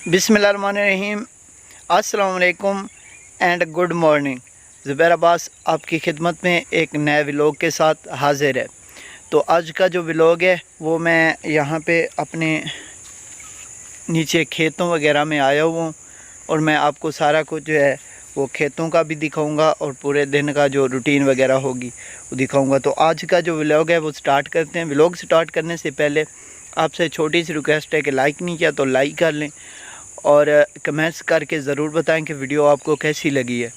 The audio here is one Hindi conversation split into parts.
बिस्मिल्लाहिर्रहमानिर्रहीम। अस्सलाम वालेकुम and good morning. Zubair Abbas आपकी खिदमत में एक नए व्लॉग के साथ हाज़िर है। तो आज का जो व्लॉग है वो मैं यहाँ पे अपने नीचे खेतों वगैरह में आया हुआ हूँ और मैं आपको सारा कुछ जो है वो खेतों का भी दिखाऊंगा और पूरे दिन का जो रूटीन वगैरह होगी वो दिखाऊंगा। तो आज का जो व्लॉग है वो स्टार्ट करते हैं। व्लॉग स्टार्ट करने से पहले आपसे छोटी सी रिक्वेस्ट है कि लाइक नहीं किया तो लाइक कर लें और कमेंट्स करके ज़रूर बताएं कि वीडियो आपको कैसी लगी है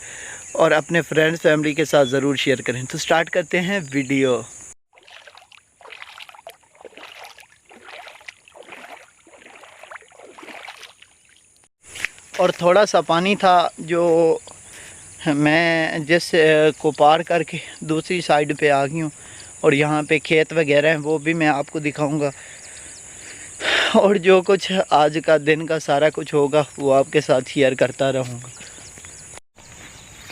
और अपने फ्रेंड्स फैमिली के साथ ज़रूर शेयर करें। तो स्टार्ट करते हैं वीडियो। और थोड़ा सा पानी था जो मैं जिस को पार करके दूसरी साइड पे आ गई हूँ और यहाँ पे खेत वगैरह हैं वो भी मैं आपको दिखाऊंगा और जो कुछ आज का दिन का सारा कुछ होगा वो आपके साथ शेयर करता रहूँगा।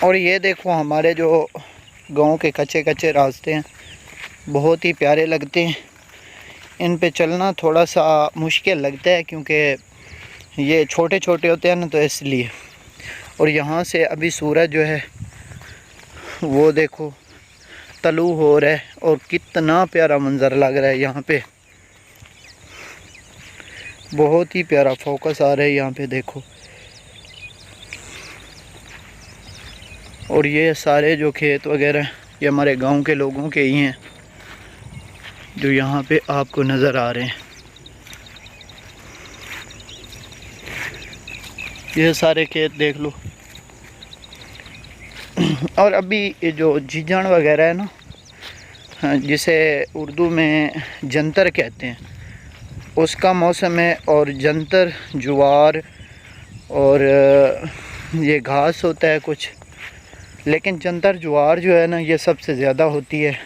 और ये देखो हमारे जो गांव के कच्चे कच्चे रास्ते हैं बहुत ही प्यारे लगते हैं। इन पे चलना थोड़ा सा मुश्किल लगता है क्योंकि ये छोटे छोटे होते हैं ना, तो इसलिए। और यहाँ से अभी सूरज जो है वो देखो तलू हो रहा है और कितना प्यारा मंज़र लग रहा है। यहाँ पे बहुत ही प्यारा फोकस आ रहा है यहाँ पे देखो। और ये सारे जो खेत वगैरह ये हमारे गांव के लोगों के ही हैं जो यहाँ पे आपको नज़र आ रहे हैं। ये सारे खेत देख लो। और अभी ये जो जीजन वगैरह है ना, जिसे उर्दू में जंतर कहते हैं, उसका मौसम है। और जंतर ज्वार और ये घास होता है कुछ, लेकिन जंतर ज्वार जो है ना ये सबसे ज़्यादा होती है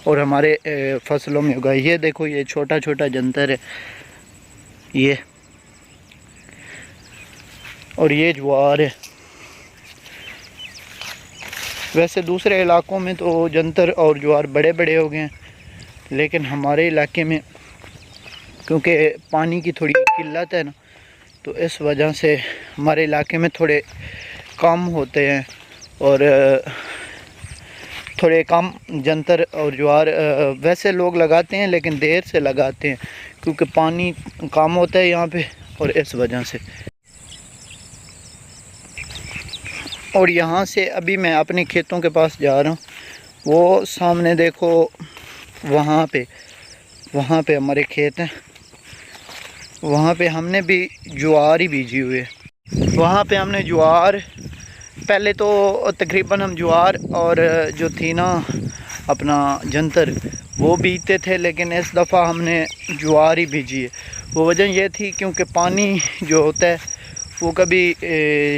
और हमारे फसलों में उगाई। ये देखो ये छोटा छोटा जंतर है ये, और ये ज्वार है। वैसे दूसरे इलाकों में तो जंतर और ज्वार बड़े बड़े हो गए हैं, लेकिन हमारे इलाके में क्योंकि पानी की थोड़ी किल्लत है ना, तो इस वजह से हमारे इलाके में थोड़े कम होते हैं और थोड़े कम जंतर और ज्वार वैसे लोग लगाते हैं, लेकिन देर से लगाते हैं क्योंकि पानी कम होता है यहाँ पे और इस वजह से। और यहाँ से अभी मैं अपने खेतों के पास जा रहा हूँ। वो सामने देखो वहाँ पे हमारे खेत हैं। वहाँ पे हमने भी ज्वार ही बीजी हुई है। वहाँ पे हमने ज्वार पहले तो तकरीबन हम ज्वार और जो थी ना अपना जंतर वो बीजते थे, लेकिन इस दफ़ा हमने ज्वार ही बीजी है। वो वजह ये थी क्योंकि पानी जो होता है वो कभी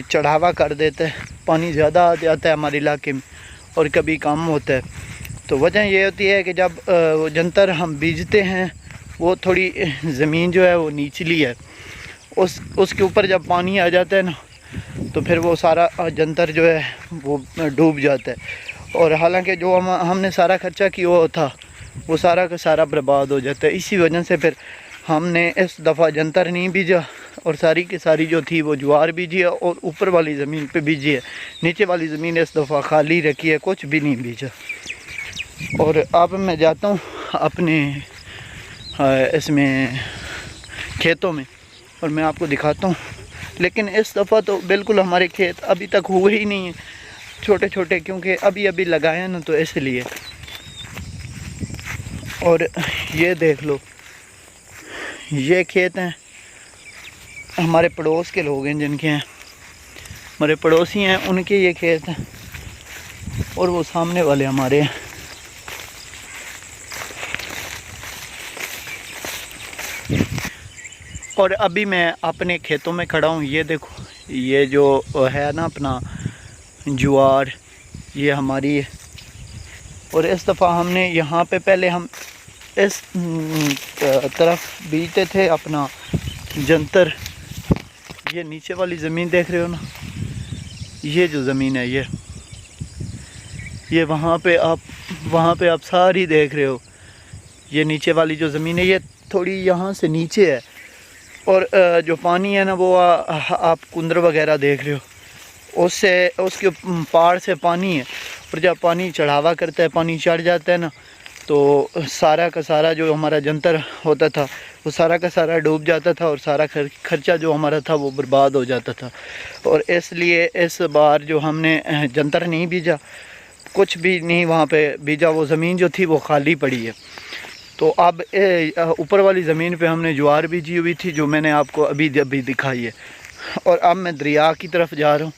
चढ़ावा कर देता है, पानी ज़्यादा आ जाता है हमारे इलाके में और कभी कम होता है। तो वजह ये होती है कि जब वो जंतर हम बीजते हैं वो थोड़ी ज़मीन जो है वो निचली है, उसके ऊपर जब पानी आ जाता है ना तो फिर वो सारा जंतर जो है वो डूब जाता है। और हालांकि जो हमने सारा खर्चा किया हुआ था वो सारा का सारा बर्बाद हो जाता है। इसी वजह से फिर हमने इस दफ़ा जंतर नहीं बीजा और सारी की सारी जो थी वो ज्वार बीजी है और ऊपर वाली ज़मीन पे बीजी है। नीचे वाली ज़मीन इस दफ़ा खाली रखी है, कुछ भी नहीं बीजा। और अब मैं जाता हूँ अपने इसमें खेतों में और मैं आपको दिखाता हूँ। लेकिन इस दफ़ा तो बिल्कुल हमारे खेत अभी तक हुए ही नहीं हैं, छोटे छोटे, क्योंकि अभी अभी लगाए हैं ना, तो इसलिए। और ये देख लो ये खेत हैं हमारे पड़ोस के लोग हैं जिनके हैं, हमारे पड़ोसी हैं उनके ये खेत हैं और वो सामने वाले हमारे हैं। और अभी मैं अपने खेतों में खड़ा हूँ। ये देखो ये जो है ना अपना ज्वार ये हमारी है। और इस दफ़ा हमने यहाँ पे पहले हम इस तरफ बीजते थे अपना जंतर। ये नीचे वाली ज़मीन देख रहे हो ना, ये जो ज़मीन है ये वहाँ पे आप सारी देख रहे हो। ये नीचे वाली जो ज़मीन है ये थोड़ी यहाँ से नीचे है और जो पानी है ना वो आप कुंदर वगैरह देख रहे हो, उससे उसके पहाड़ से पानी है, और जब पानी चढ़ावा करता है, पानी चढ़ जाता है ना, तो सारा का सारा जो हमारा जंतर होता था वो सारा का सारा डूब जाता था, और सारा खर्चा जो हमारा था वो बर्बाद हो जाता था। और इसलिए इस बार जो हमने जंतर नहीं बीजा, कुछ भी नहीं वहाँ पे बीजा, वो ज़मीन जो थी वो खाली पड़ी है। तो अब ऊपर वाली ज़मीन पे हमने ज्वार बीजी हुई थी, जो मैंने आपको अभी दिखाई है। और अब मैं दरिया की तरफ जा रहा हूँ,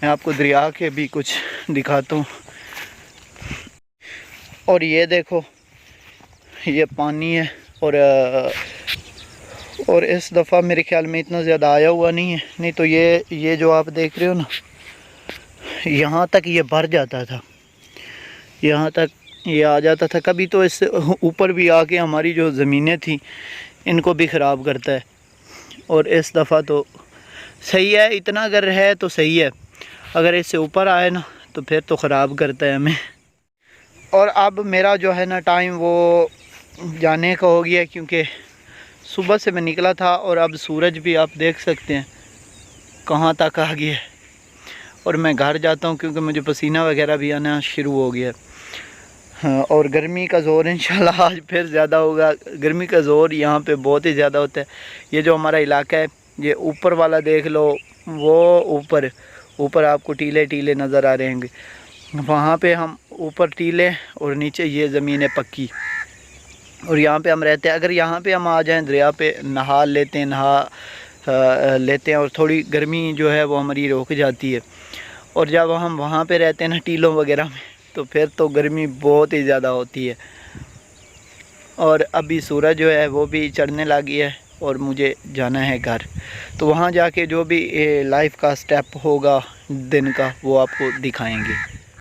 मैं आपको दरिया के भी कुछ दिखाता हूँ। और ये देखो, ये पानी है, और इस दफ़ा मेरे ख्याल में इतना ज़्यादा आया हुआ नहीं है, नहीं तो ये जो आप देख रहे हो ना, यहाँ तक ये भर जाता था, यहाँ तक ये आ जाता था। कभी तो इससे ऊपर भी आके हमारी जो ज़मीनें थी इनको भी ख़राब करता है। और इस दफ़ा तो सही है, इतना अगर है तो सही है, अगर इससे ऊपर आए ना तो फिर तो ख़राब करता है हमें। और अब मेरा जो है ना टाइम वो जाने का हो गया, क्योंकि सुबह से मैं निकला था और अब सूरज भी आप देख सकते हैं कहाँ तक आ गया है। और मैं घर जाता हूँ क्योंकि मुझे पसीना वगैरह भी आना शुरू हो गया। हाँ, और गर्मी का ज़ोर इंशाल्लाह आज फिर ज़्यादा होगा। गर्मी का ज़ोर यहाँ पे बहुत ही ज़्यादा होता है। ये जो हमारा इलाका है, ये ऊपर वाला देख लो, वो ऊपर आपको टीले टीले नज़र आ रहे होंगे, वहाँ पे हम ऊपर टीले और नीचे ये ज़मीन है पक्की, और यहाँ पे हम रहते हैं। अगर यहाँ पे हम आ जाएं दरिया पे नहा लेते हैं और थोड़ी गर्मी जो है वो हमारी रोक जाती है। और जब हम वहाँ पे रहते हैं ना टीलों वगैरह में, तो फिर तो गर्मी बहुत ही ज़्यादा होती है। और अभी सूरज जो है वो भी चढ़ने लगी है और मुझे जाना है घर। तो वहाँ जाके जो भी लाइफ का स्टेप होगा दिन का वो आपको दिखाएंगे।